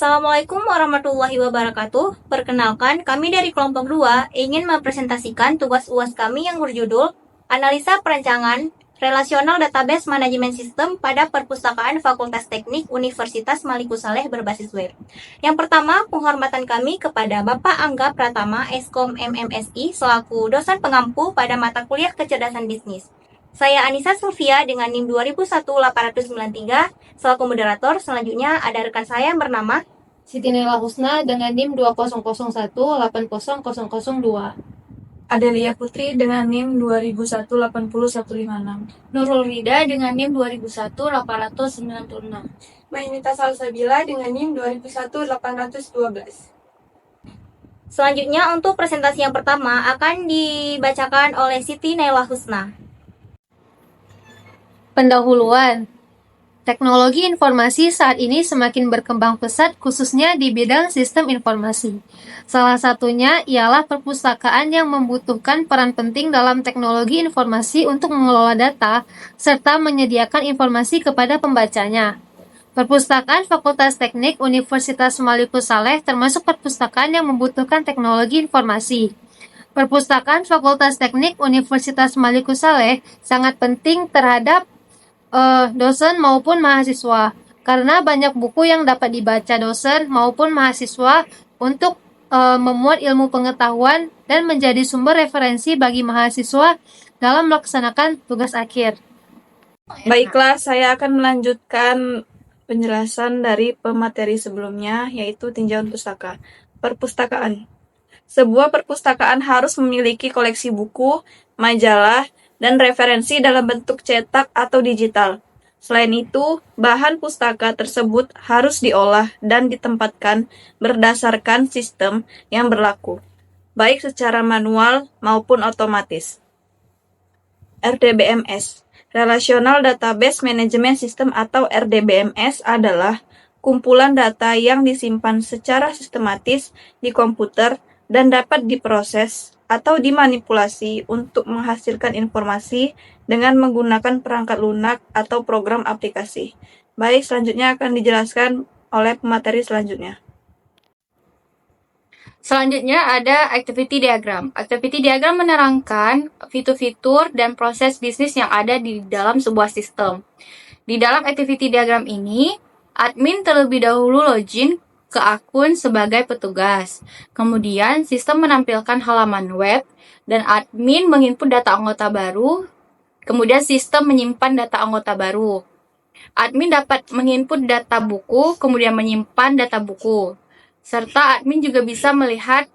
Assalamualaikum warahmatullahi wabarakatuh. Perkenalkan, kami dari kelompok 2 ingin mempresentasikan tugas UAS kami yang berjudul Analisa Perancangan Relasional Database Manajemen Sistem pada Perpustakaan Fakultas Teknik Universitas Malikus Saleh berbasis web. Yang pertama, penghormatan kami kepada Bapak Angga Pratama, Eskom MMSI, selaku dosen pengampu pada mata kuliah Kecerdasan Bisnis. Saya Anissa Sulfia dengan NIM 201893 selaku moderator. Selanjutnya ada rekan saya yang bernama Siti Naila Husna dengan NIM 2001-80002. Adelia Putri dengan NIM 2001-80156. Nurul Rida dengan NIM 2001-896. Mainita Salsabila dengan NIM 2001-812. Selanjutnya untuk presentasi yang pertama akan dibacakan oleh Siti Naila Husna. Pendahuluan. Teknologi informasi saat ini semakin berkembang pesat khususnya di bidang sistem informasi. Salah satunya ialah perpustakaan yang membutuhkan peran penting dalam teknologi informasi untuk mengelola data serta menyediakan informasi kepada pembacanya. Perpustakaan Fakultas Teknik Universitas Malikus Saleh termasuk perpustakaan yang membutuhkan teknologi informasi. Perpustakaan Fakultas Teknik Universitas Malikus Saleh sangat penting terhadap dosen maupun mahasiswa, karena banyak buku yang dapat dibaca dosen maupun mahasiswa untuk memuat ilmu pengetahuan dan menjadi sumber referensi bagi mahasiswa dalam melaksanakan tugas akhir. Baiklah, saya akan melanjutkan penjelasan dari pemateri sebelumnya, yaitu tinjauan pustaka. Perpustakaan. Sebuah perpustakaan harus memiliki koleksi buku, majalah, dan referensi dalam bentuk cetak atau digital. Selain itu, bahan pustaka tersebut harus diolah dan ditempatkan berdasarkan sistem yang berlaku, baik secara manual maupun otomatis. RDBMS, Relational Database Management System atau RDBMS adalah kumpulan data yang disimpan secara sistematis di komputer dan dapat diproses atau dimanipulasi untuk menghasilkan informasi dengan menggunakan perangkat lunak atau program aplikasi. Baik, selanjutnya akan dijelaskan oleh pemateri selanjutnya. Selanjutnya ada activity diagram. Activity diagram menerangkan fitur-fitur dan proses bisnis yang ada di dalam sebuah sistem. Di dalam activity diagram ini, admin terlebih dahulu login ke akun sebagai petugas. Kemudian, sistem menampilkan halaman web dan admin menginput data anggota baru. Kemudian, sistem menyimpan data anggota baru. Admin dapat menginput data buku, kemudian menyimpan data buku. Serta admin juga bisa melihat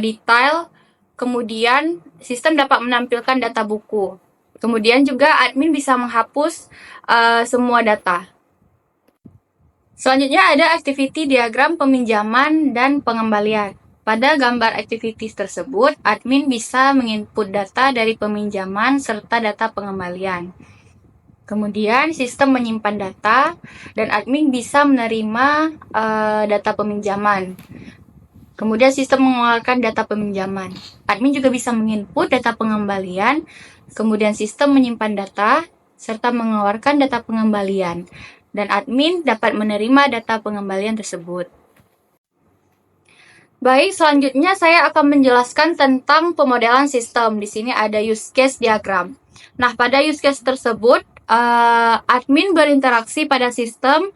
detail, kemudian sistem dapat menampilkan data buku. Kemudian juga admin bisa menghapus semua data. Selanjutnya ada activity diagram peminjaman dan pengembalian. Pada gambar activities tersebut, admin bisa menginput data dari peminjaman serta data pengembalian. Kemudian sistem menyimpan data dan admin bisa menerima data peminjaman. Kemudian sistem mengeluarkan data peminjaman. Admin juga bisa menginput data pengembalian, kemudian sistem menyimpan data serta mengeluarkan data pengembalian. Dan admin dapat menerima data pengembalian tersebut. Baik, selanjutnya saya akan menjelaskan tentang pemodelan sistem. Di sini ada use case diagram. Nah, pada use case tersebut, admin berinteraksi pada sistem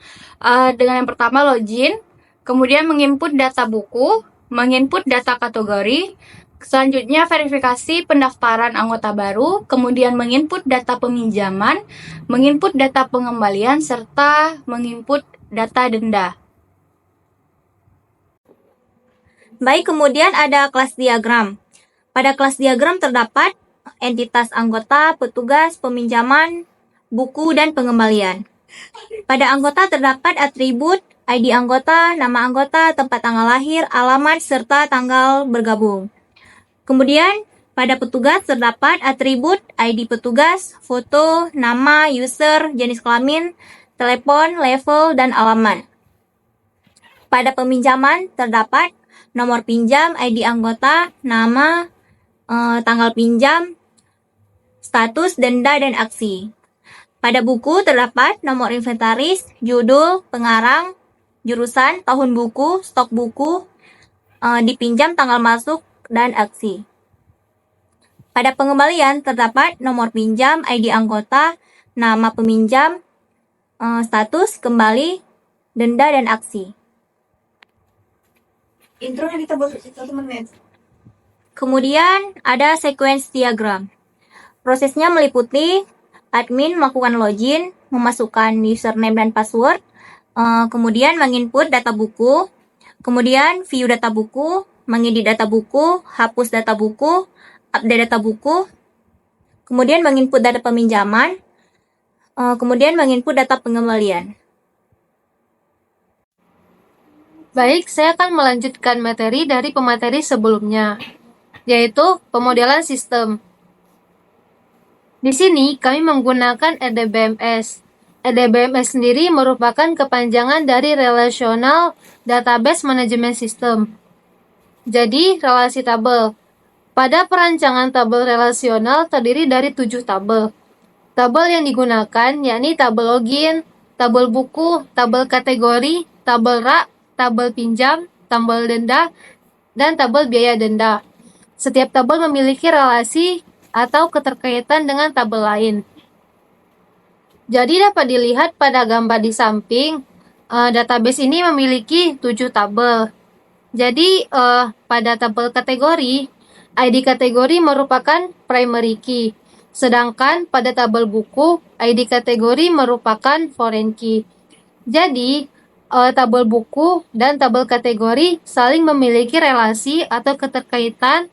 dengan yang pertama login, kemudian menginput data buku, menginput data kategori, selanjutnya verifikasi pendaftaran anggota baru, kemudian menginput data peminjaman, menginput data pengembalian, serta menginput data denda. Baik, kemudian ada kelas diagram. Pada kelas diagram terdapat entitas anggota, petugas, peminjaman, buku, dan pengembalian. Pada anggota terdapat atribut, ID anggota, nama anggota, tempat tanggal lahir, alamat, serta tanggal bergabung. Kemudian, pada petugas terdapat atribut, ID petugas, foto, nama, user, jenis kelamin, telepon, level, dan alamat. Pada peminjaman terdapat nomor pinjam, ID anggota, nama, tanggal pinjam, status, denda, dan aksi. Pada buku terdapat nomor inventaris, judul, pengarang, jurusan, tahun buku, stok buku, dipinjam, tanggal masuk, dan aksi. Pada pengembalian terdapat nomor pinjam, ID anggota, nama peminjam, status, kembali, denda, dan aksi. Intro yang kita buat 1 menit. Kemudian ada sequence diagram. Prosesnya meliputi admin melakukan login, memasukkan username dan password, kemudian menginput data buku, kemudian view data buku, mengedit data buku, hapus data buku, update data buku, kemudian menginput data peminjaman, kemudian menginput data pengembalian. Baik, saya akan melanjutkan materi dari pemateri sebelumnya, yaitu pemodelan sistem. Di sini kami menggunakan RDBMS. RDBMS sendiri merupakan kepanjangan dari Relational Database Management System. Jadi, relasi tabel. Pada perancangan tabel relasional terdiri dari 7 tabel. Tabel yang digunakan yakni tabel login, tabel buku, tabel kategori, tabel rak, tabel pinjam, tabel denda, dan tabel biaya denda. Setiap tabel memiliki relasi atau keterkaitan dengan tabel lain. Jadi dapat dilihat pada gambar di samping, database ini memiliki 7 tabel. Jadi pada tabel kategori, ID kategori merupakan primary key. Sedangkan pada tabel buku, ID kategori merupakan foreign key. Jadi, tabel buku dan tabel kategori saling memiliki relasi atau keterkaitan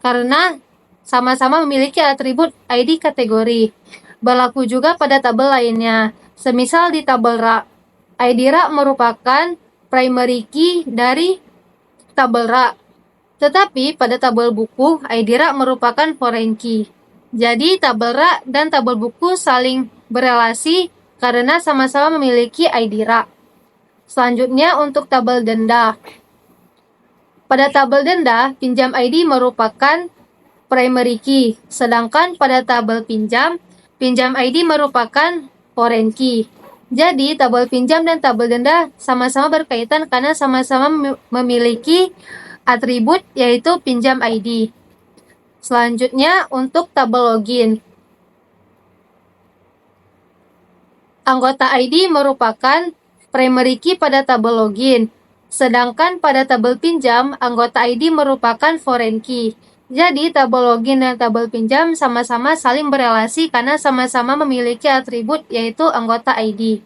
karena sama-sama memiliki atribut ID kategori. Berlaku juga pada tabel lainnya. Semisal di tabel rak, ID rak merupakan primary key dari tabel rak. Tetapi pada tabel buku, ID rak merupakan foreign key. Jadi tabel rak dan tabel buku saling berelasi karena sama-sama memiliki ID rak. Selanjutnya untuk tabel denda. Pada tabel denda, pinjam ID merupakan primary key, sedangkan pada tabel pinjam ID merupakan foreign key. Jadi tabel pinjam dan tabel denda sama-sama berkaitan karena sama-sama memiliki atribut yaitu pinjam ID. Selanjutnya untuk tabel login. Anggota ID merupakan primary key pada tabel login, sedangkan pada tabel pinjam, anggota ID merupakan foreign key. Jadi, tabel login dan tabel pinjam sama-sama saling berelasi karena sama-sama memiliki atribut yaitu anggota ID.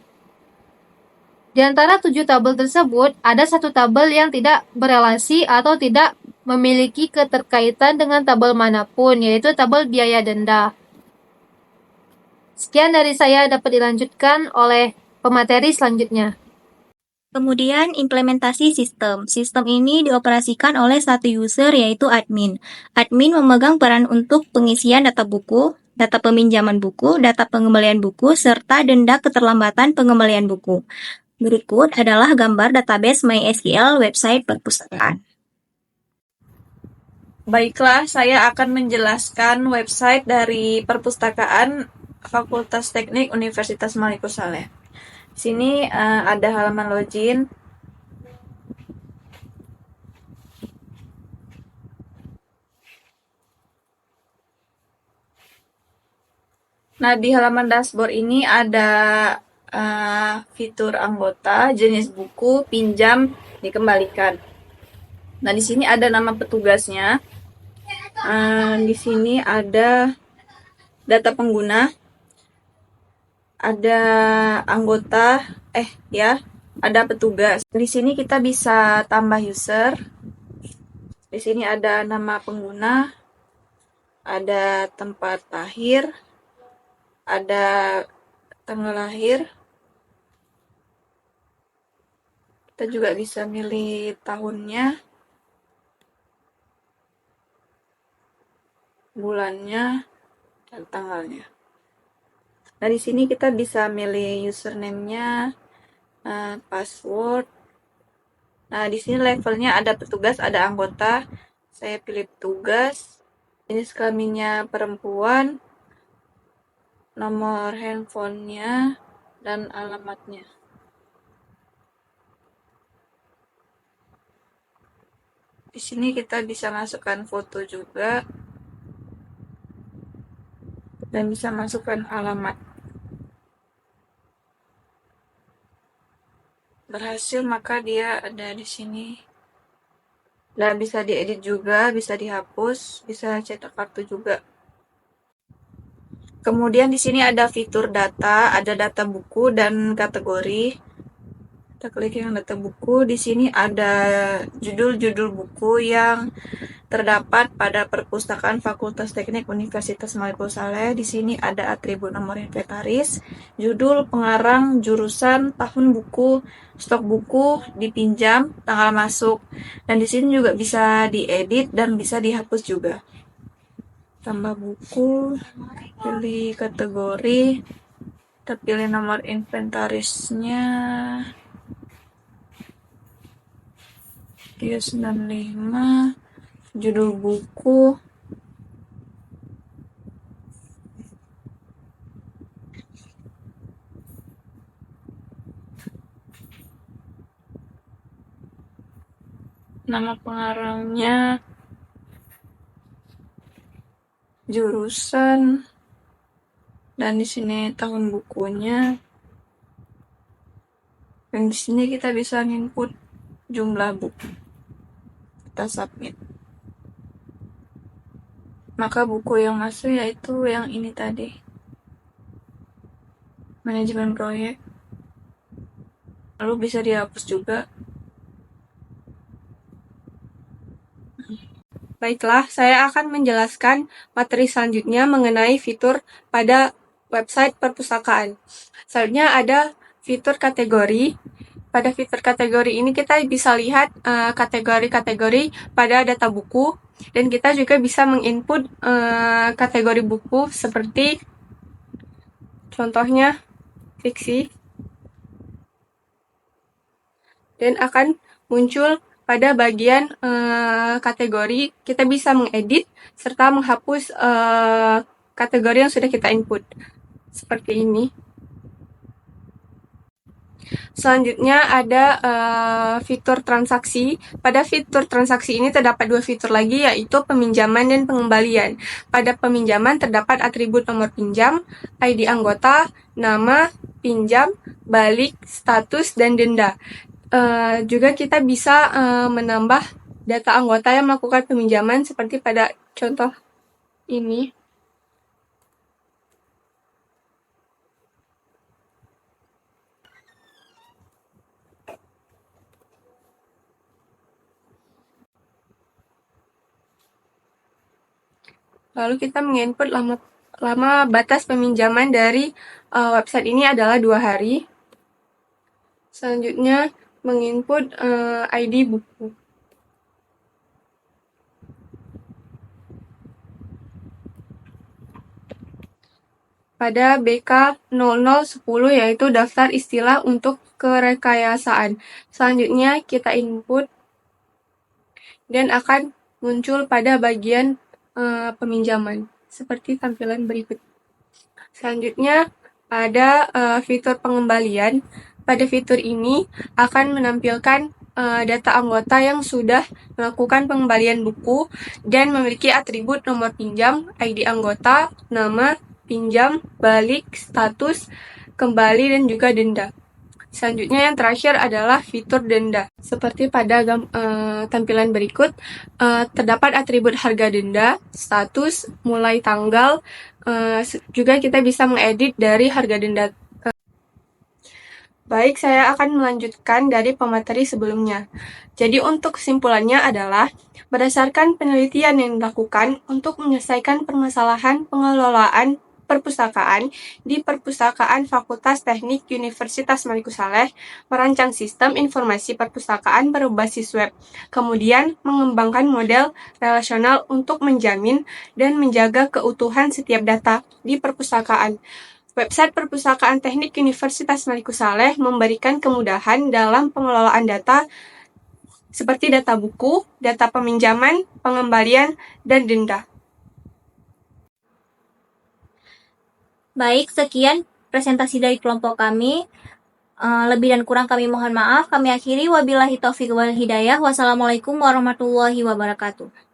Di antara 7 tabel tersebut, ada 1 tabel yang tidak berelasi atau tidak memiliki keterkaitan dengan tabel manapun, yaitu tabel biaya denda. Sekian dari saya, dapat dilanjutkan oleh pemateri selanjutnya. Kemudian implementasi sistem. Sistem ini dioperasikan oleh satu user yaitu admin. Admin memegang peran untuk pengisian data buku, data peminjaman buku, data pengembalian buku, serta denda keterlambatan pengembalian buku. Berikut adalah gambar database MySQL website perpustakaan. Baiklah, saya akan menjelaskan website dari Perpustakaan Fakultas Teknik Universitas Maliku Saleh. Sini ada halaman login. Nah, di halaman dashboard ini ada fitur anggota, jenis buku, pinjam, dikembalikan. Nah, di sini ada nama petugasnya. Di sini ada data pengguna, ada anggota, ada petugas. Di sini kita bisa tambah user. Di sini ada nama pengguna, ada tempat lahir, ada tanggal lahir. Kita juga bisa milih tahunnya, bulannya, dan tanggalnya. Nah, di sini kita bisa milih username-nya, password. Nah, di sini levelnya ada petugas, ada anggota. Saya pilih petugas. Jenis kelaminnya perempuan, nomor handphonenya, dan alamatnya. Di sini kita bisa masukkan foto juga dan bisa masukkan alamat. Berhasil, maka dia ada di sini. Dan bisa diedit juga, bisa dihapus, bisa cetak kartu juga. Kemudian di sini ada fitur data, ada data buku dan kategori. Kita klik yang data buku. Di sini ada judul-judul buku yang terdapat pada Perpustakaan Fakultas Teknik Universitas Maliku Saleh. Di sini ada atribut nomor inventaris, judul, pengarang, jurusan, tahun buku, stok buku, dipinjam, tanggal masuk. Dan di sini juga bisa diedit dan bisa dihapus juga. Tambah buku, pilih kategori, kita pilih nomor inventarisnya 395, judul buku, nama pengarangnya, jurusan, dan di sini tahun bukunya. Dan di sini kita bisa input jumlah buku. Kita submit. Maka buku yang masuk yaitu yang ini tadi. Manajemen proyek. Lalu bisa dihapus juga. Baiklah, saya akan menjelaskan materi selanjutnya mengenai fitur pada website perpustakaan. Selanjutnya ada fitur kategori. Pada fitur kategori ini kita bisa lihat kategori-kategori pada data buku, dan kita juga bisa menginput kategori buku seperti contohnya fiksi, dan akan muncul pada bagian kategori. Kita bisa mengedit serta menghapus kategori yang sudah kita input seperti ini. Selanjutnya ada fitur transaksi. Pada fitur transaksi ini terdapat dua fitur lagi, yaitu peminjaman dan pengembalian. Pada peminjaman terdapat atribut nomor pinjam, ID anggota, nama, pinjam, balik, status, dan denda. Juga kita bisa menambah data anggota yang melakukan peminjaman seperti pada contoh ini. Lalu kita menginput lama batas peminjaman dari website ini adalah 2 hari. Selanjutnya menginput ID buku. Pada BK 0010 yaitu daftar istilah untuk kerekayasaan. Selanjutnya kita input dan akan muncul pada bagian peminjaman seperti tampilan berikut. Selanjutnya ada fitur pengembalian. Pada fitur ini akan menampilkan data anggota yang sudah melakukan pengembalian buku dan memiliki atribut nomor pinjam, ID anggota, nama, pinjam, balik, status, kembali, dan juga denda. Selanjutnya yang terakhir adalah fitur denda. Seperti pada tampilan berikut, terdapat atribut harga denda, status, mulai tanggal, juga kita bisa mengedit dari harga denda. Baik, saya akan melanjutkan dari pemateri sebelumnya. Jadi untuk kesimpulannya adalah, berdasarkan penelitian yang dilakukan untuk menyelesaikan permasalahan pengelolaan perpustakaan di Perpustakaan Fakultas Teknik Universitas Maliku Saleh, merancang sistem informasi perpustakaan berbasis web, kemudian mengembangkan model relasional untuk menjamin dan menjaga keutuhan setiap data di perpustakaan. Website Perpustakaan Teknik Universitas Maliku Saleh memberikan kemudahan dalam pengelolaan data seperti data buku, data peminjaman, pengembalian, dan denda. Baik, sekian presentasi dari kelompok kami. Lebih dan kurang kami mohon maaf. Kami akhiri, wabillahi taufiq wal hidayah. Wassalamualaikum warahmatullahi wabarakatuh.